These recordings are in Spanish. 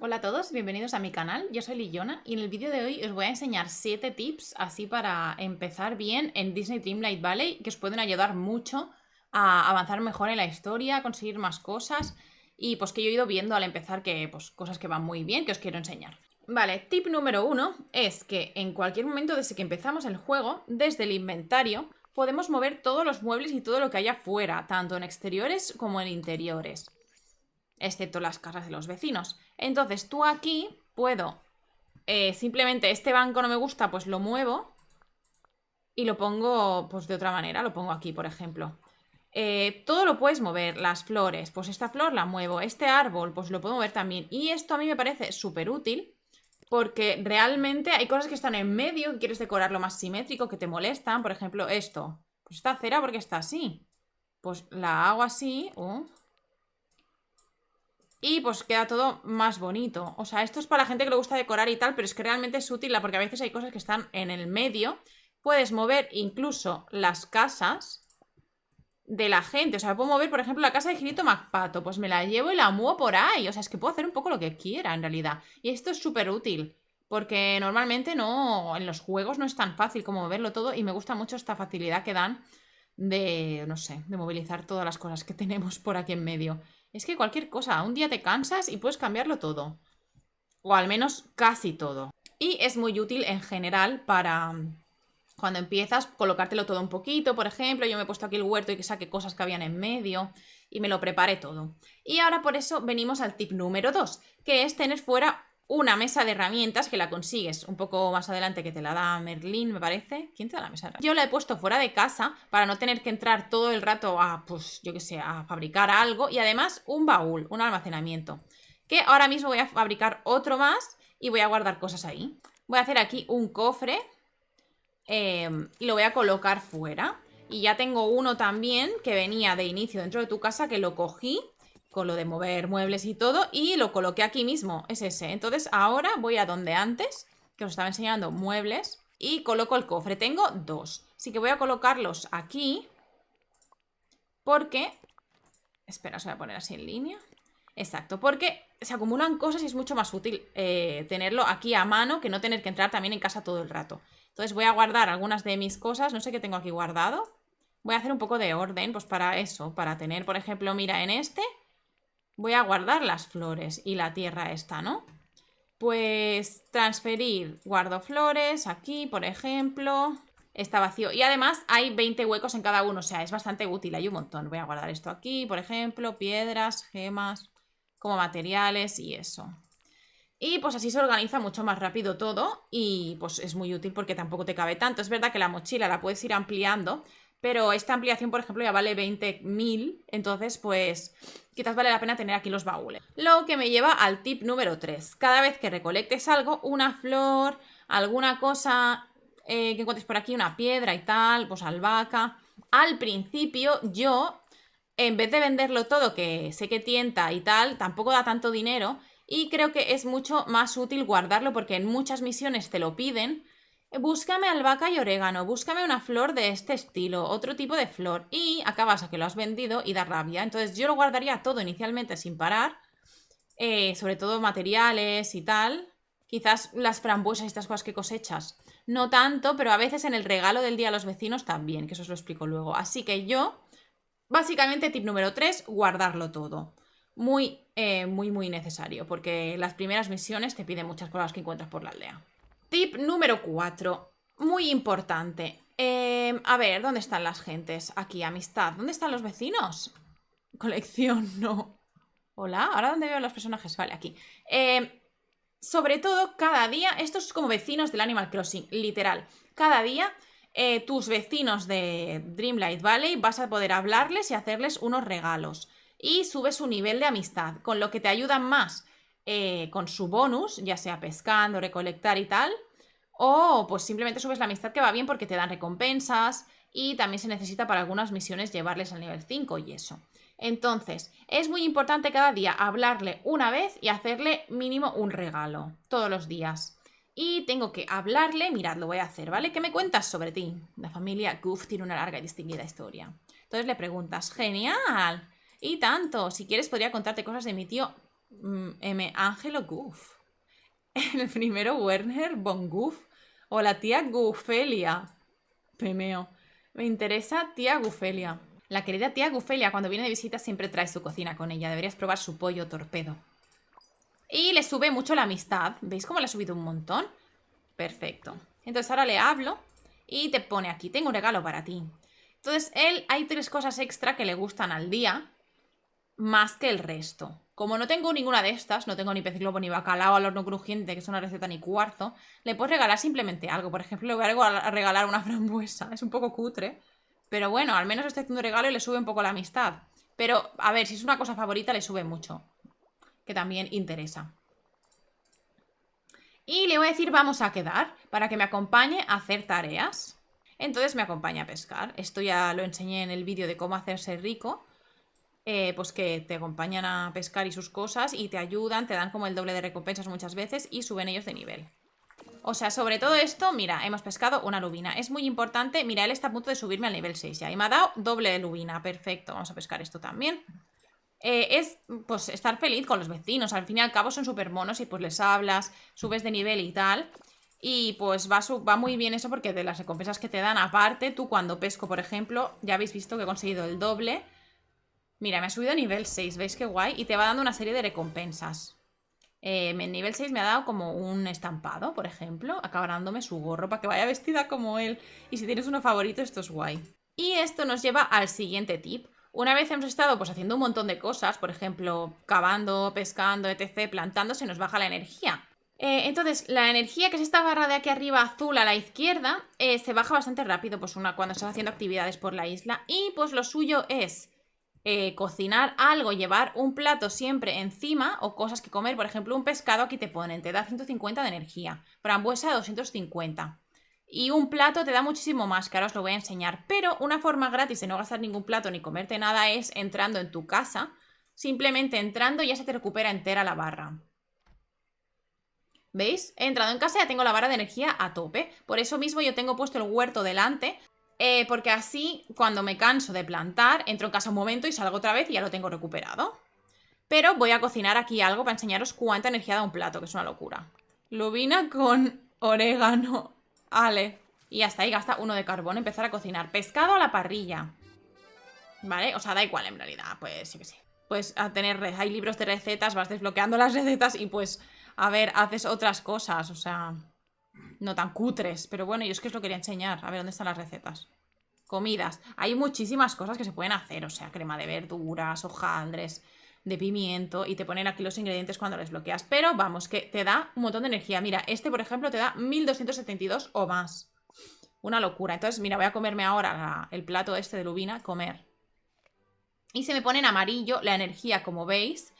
Hola a todos, bienvenidos a mi canal, yo soy Lillona y en el vídeo de hoy os voy a enseñar 7 tips así para empezar bien en Disney Dreamlight Valley que os pueden ayudar mucho a avanzar mejor en la historia, a conseguir más cosas y pues que yo he ido viendo al empezar que pues cosas que van muy bien que os quiero enseñar. Vale, tip número 1 es que en cualquier momento desde que empezamos el juego, desde el inventario, podemos mover todos los muebles y todo lo que haya fuera, tanto en exteriores como en interiores, excepto las casas de los vecinos. Entonces tú aquí puedo, simplemente este banco no me gusta, pues lo muevo y lo pongo pues de otra manera, lo pongo aquí, por ejemplo. Todo lo puedes mover, las flores, pues esta flor la muevo, este árbol pues lo puedo mover también. Y esto a mí me parece súper útil porque realmente hay cosas que están en medio, que quieres decorarlo más simétrico, que te molestan, por ejemplo esto. Pues esta acera porque está así. Pues la hago así, y pues queda todo más bonito. O sea, esto es para la gente que le gusta decorar y tal, pero es que realmente es útil porque a veces hay cosas que están en el medio. Puedes mover incluso las casas de la gente. O sea, puedo mover, por ejemplo, la casa de Girito McPato. Pues me la llevo y la muevo por ahí. O sea, es que puedo hacer un poco lo que quiera en realidad. Y esto es súper útil. Porque normalmente no, en los juegos no es tan fácil como moverlo todo. Y me gusta mucho esta facilidad que dan de, no sé, de movilizar todas las cosas que tenemos por aquí en medio. Es que cualquier cosa, un día te cansas y puedes cambiarlo todo. O al menos casi todo. Y es muy útil en general para cuando empiezas colocártelo todo un poquito. Por ejemplo, yo me he puesto aquí el huerto y que saque cosas que habían en medio y me lo prepare todo. Y ahora por eso venimos al tip número 2, que es tener fuera una mesa de herramientas que la consigues un poco más adelante, que te la da Merlín, me parece. ¿Quién te da la mesa de herramientas? Yo la he puesto fuera de casa para no tener que entrar todo el rato a, pues yo qué sé, a fabricar algo. Y además un baúl, un almacenamiento, que ahora mismo voy a fabricar otro más y voy a guardar cosas ahí. Voy a hacer aquí un cofre y lo voy a colocar fuera. Y ya tengo uno también que venía de inicio dentro de tu casa, que lo cogí con lo de mover muebles y todo, y lo coloqué aquí mismo, es ese. Entonces ahora voy a donde antes, que os estaba enseñando muebles, y coloco el cofre. Tengo dos, así que voy a colocarlos aquí, porque... Espera, os voy a poner así en línea. Exacto, porque se acumulan cosas y es mucho más útil tenerlo aquí a mano que no tener que entrar también en casa todo el rato. Entonces voy a guardar algunas de mis cosas, no sé qué tengo aquí guardado. Voy a hacer un poco de orden, pues para eso, para tener, por ejemplo, mira, en este voy a guardar las flores y la tierra esta, ¿no? Pues transferir, guardo flores aquí, por ejemplo. Está vacío. Y además hay 20 huecos en cada uno, o sea, es bastante útil, hay un montón. Voy a guardar esto aquí, por ejemplo, piedras, gemas, como materiales y eso. Y pues así se organiza mucho más rápido todo y pues es muy útil porque tampoco te cabe tanto. Es verdad que la mochila la puedes ir ampliando, pero esta ampliación, por ejemplo, ya vale 20.000, entonces pues quizás vale la pena tener aquí los baúles. Lo que me lleva al tip número 3. Cada vez que recolectes algo, una flor, alguna cosa que encuentres por aquí, una piedra y tal, pues albahaca. Al principio yo, en vez de venderlo todo, que sé que tienta y tal, tampoco da tanto dinero. Y creo que es mucho más útil guardarlo porque en muchas misiones te lo piden. Búscame albahaca y orégano, búscame una flor de este estilo, otro tipo de flor. Y acabas a que lo has vendido y da rabia. Entonces yo lo guardaría todo inicialmente sin parar. Sobre todo materiales y tal. Quizás las frambuesas y estas cosas que cosechas. No tanto, pero a veces en el regalo del día a los vecinos también, que eso os lo explico luego. Así que yo, básicamente tip número 3, guardarlo todo. Muy necesario, porque las primeras misiones te piden muchas cosas que encuentras por la aldea. Tip número 4, muy importante. A ver, ¿dónde están las gentes? Aquí, amistad. ¿Dónde están los vecinos? Colección, no. Hola, ¿ahora dónde veo los personajes? Vale, aquí. Sobre todo, cada día, estos es como vecinos del Animal Crossing, literal. Cada día, tus vecinos de Dreamlight Valley vas a poder hablarles y hacerles unos regalos. Y subes su nivel de amistad, con lo que te ayudan más con su bonus, ya sea pescando, recolectar y tal. O pues simplemente subes la amistad que va bien porque te dan recompensas. Y también se necesita para algunas misiones llevarles al nivel 5 y eso. Entonces, es muy importante cada día hablarle una vez y hacerle mínimo un regalo, todos los días. Y tengo que hablarle, mirad, lo voy a hacer, ¿vale? ¿Qué me cuentas sobre ti? La familia Goof tiene una larga y distinguida historia. Entonces le preguntas, genial, y tanto, si quieres podría contarte cosas de mi tío M. Ángelo Goof. El primero Werner von Goof. O la tía Gufelia. Pemeo. Me interesa tía Gufelia. La querida tía Gufelia cuando viene de visita siempre trae su cocina con ella. Deberías probar su pollo torpedo. Y le sube mucho la amistad. ¿Veis cómo le ha subido un montón? Perfecto. Entonces ahora le hablo y te pone aquí, tengo un regalo para ti. Entonces él, hay 3 cosas extra que le gustan al día, más que el resto. Como no tengo ninguna de estas, no tengo ni pez globo, ni bacalao al horno crujiente, que es una receta, ni cuarzo, le puedes regalar simplemente algo. Por ejemplo, le voy a regalar una frambuesa. Es un poco cutre, pero bueno, al menos está haciendo un regalo y le sube un poco la amistad. Pero, a ver, si es una cosa favorita, le sube mucho, que también interesa. Y le voy a decir, vamos a quedar, para que me acompañe a hacer tareas. Entonces me acompaña a pescar. Esto ya lo enseñé en el vídeo de cómo hacerse rico. Pues que te acompañan a pescar y sus cosas y te ayudan, te dan como el doble de recompensas muchas veces y suben ellos de nivel. O sea, sobre todo esto, mira, hemos pescado una lubina. Es muy importante, mira, él está a punto de subirme al nivel 6 ya y me ha dado doble de lubina. Perfecto, vamos a pescar esto también. Es pues estar feliz con los vecinos. Al fin y al cabo son súper monos y pues les hablas, subes de nivel y tal. Y pues va muy bien eso porque de las recompensas que te dan, aparte, tú cuando pesco, por ejemplo, ya habéis visto que he conseguido el doble. Mira, me ha subido a nivel 6, ¿veis qué guay? Y te va dando una serie de recompensas. En nivel 6 me ha dado como un estampado, por ejemplo, acaba dándome su gorro para que vaya vestida como él. Y si tienes uno favorito, esto es guay. Y esto nos lleva al siguiente tip. Una vez hemos estado pues haciendo un montón de cosas, por ejemplo, cavando, pescando, etc., plantando, se nos baja la energía. Entonces, la energía, que es esta barra de aquí arriba azul a la izquierda, se baja bastante rápido pues cuando estás haciendo actividades por la isla. Y pues lo suyo es cocinar algo, llevar un plato siempre encima o cosas que comer. Por ejemplo, un pescado aquí te ponen, te da 150 de energía, frambuesa 250. Y un plato te da muchísimo más, que ahora os lo voy a enseñar. Pero una forma gratis de no gastar ningún plato ni comerte nada es entrando en tu casa. Simplemente entrando ya se te recupera entera la barra. ¿Veis? He entrado en casa y ya tengo la barra de energía a tope. Por eso mismo yo tengo puesto el huerto delante, porque así cuando me canso de plantar, entro en casa un momento y salgo otra vez y ya lo tengo recuperado. Pero voy a cocinar aquí algo para enseñaros cuánta energía da un plato, que es una locura. Lubina con orégano. Ale. Y hasta ahí gasta 1 de carbón. Empezar a cocinar. Pescado a la parrilla. ¿Vale? O sea, da igual en realidad. Pues yo qué sé. Pues a tener... Hay libros de recetas, vas desbloqueando las recetas y pues... A ver, haces otras cosas. O sea... No tan cutres. Pero bueno, yo es que os lo quería enseñar. A ver, ¿dónde están las recetas? Comidas. Hay muchísimas cosas que se pueden hacer. O sea, crema de verduras, hojaldres, de pimiento. Y te ponen aquí los ingredientes cuando los bloqueas. Pero vamos, que te da un montón de energía. Mira, este por ejemplo te da 1272 o más. Una locura. Entonces, mira, voy a comerme ahora el plato este de lubina. Comer. Y se me pone en amarillo la energía, como veis,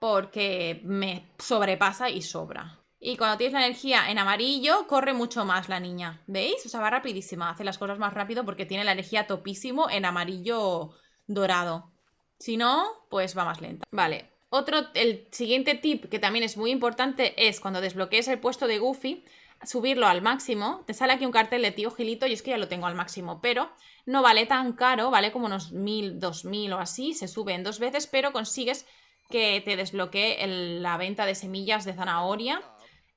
porque me sobrepasa y sobra. Y cuando tienes la energía en amarillo, corre mucho más la niña. ¿Veis? O sea, va rapidísima. Hace las cosas más rápido porque tiene la energía topísimo en amarillo dorado. Si no, pues va más lenta. Vale. El siguiente tip que también es muy importante es cuando desbloquees el puesto de Goofy, subirlo al máximo. Te sale aquí un cartel de tío Gilito y es que ya lo tengo al máximo, pero no vale tan caro, vale como unos 1000, 2000 o así. Se sube en 2 veces, pero consigues que te desbloquee la venta de semillas de zanahoria.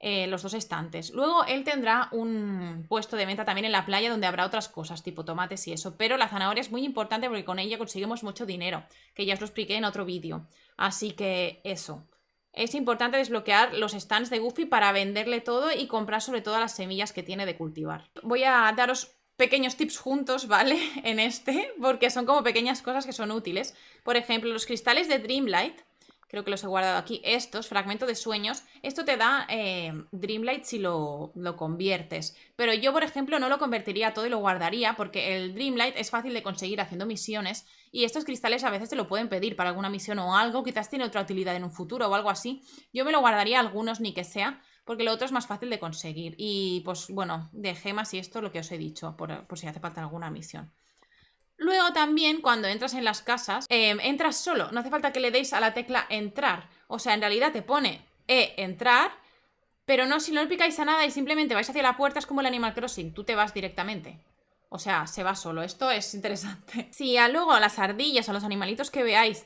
Los 2 estantes. Luego él tendrá un puesto de venta también en la playa donde habrá otras cosas, tipo tomates y eso. Pero la zanahoria es muy importante porque con ella conseguimos mucho dinero, que ya os lo expliqué en otro vídeo. Así que eso. Es importante desbloquear los stands de Goofy para venderle todo y comprar sobre todo las semillas que tiene de cultivar. Voy a daros pequeños tips juntos, ¿vale? En porque son como pequeñas cosas que son útiles. Por ejemplo, los cristales de Dreamlight. Creo que los he guardado aquí. Estos, fragmento de sueños. Esto te da Dreamlight si lo conviertes. Pero yo, por ejemplo, no lo convertiría todo y lo guardaría porque el Dreamlight es fácil de conseguir haciendo misiones. Y estos cristales a veces te lo pueden pedir para alguna misión o algo. Quizás tiene otra utilidad en un futuro o algo así. Yo me lo guardaría algunos ni que sea, porque lo otro es más fácil de conseguir. Y pues bueno, de gemas y esto lo que os he dicho, por si hace falta alguna misión. Luego también cuando entras en las casas, entras solo, no hace falta que le deis a la tecla entrar. O sea, en realidad te pone entrar, pero no, si no le picáis a nada y simplemente vais hacia la puerta, es como el Animal Crossing, tú te vas directamente. O sea, se va solo, esto es interesante. Si luego a las ardillas o a los animalitos que veáis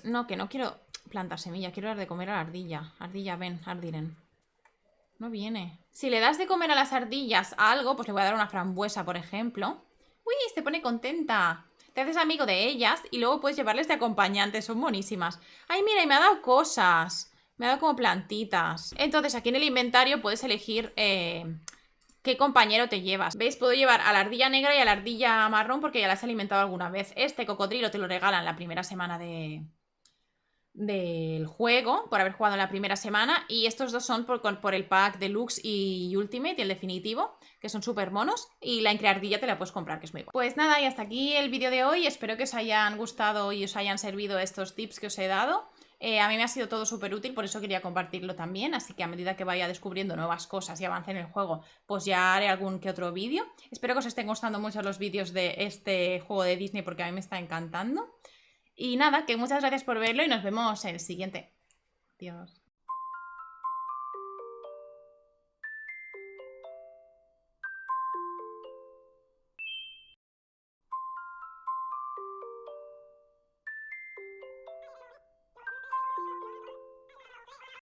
no quiero Planta semilla, quiero dar de comer a la ardilla. Ardilla, ven, Ardiren. No viene. Si le das de comer a las ardillas algo, pues le voy a dar una frambuesa, por ejemplo. ¡Uy! Se pone contenta. Te haces amigo de ellas y luego puedes llevarles de acompañantes. Son buenísimas. ¡Ay, mira! Y me ha dado cosas. Me ha dado como plantitas. Entonces, aquí en el inventario puedes elegir qué compañero te llevas. ¿Veis? Puedo llevar a la ardilla negra y a la ardilla marrón porque ya las he alimentado alguna vez. Este cocodrilo te lo regalan la primera semana del juego, por haber jugado en la primera semana, y estos dos son por el pack Deluxe y Ultimate, y el definitivo, que son súper monos, y la increardilla te la puedes comprar, que es muy buena. Pues nada, y hasta aquí el vídeo de hoy. Espero que os hayan gustado y os hayan servido estos tips que os he dado. A mí me ha sido todo súper útil, por eso quería compartirlo también, así que a medida que vaya descubriendo nuevas cosas y avance en el juego, pues ya haré algún que otro vídeo. Espero que os estén gustando mucho los vídeos de este juego de Disney porque a mí me está encantando. Y nada, que muchas gracias por verlo y nos vemos en el siguiente. Adiós.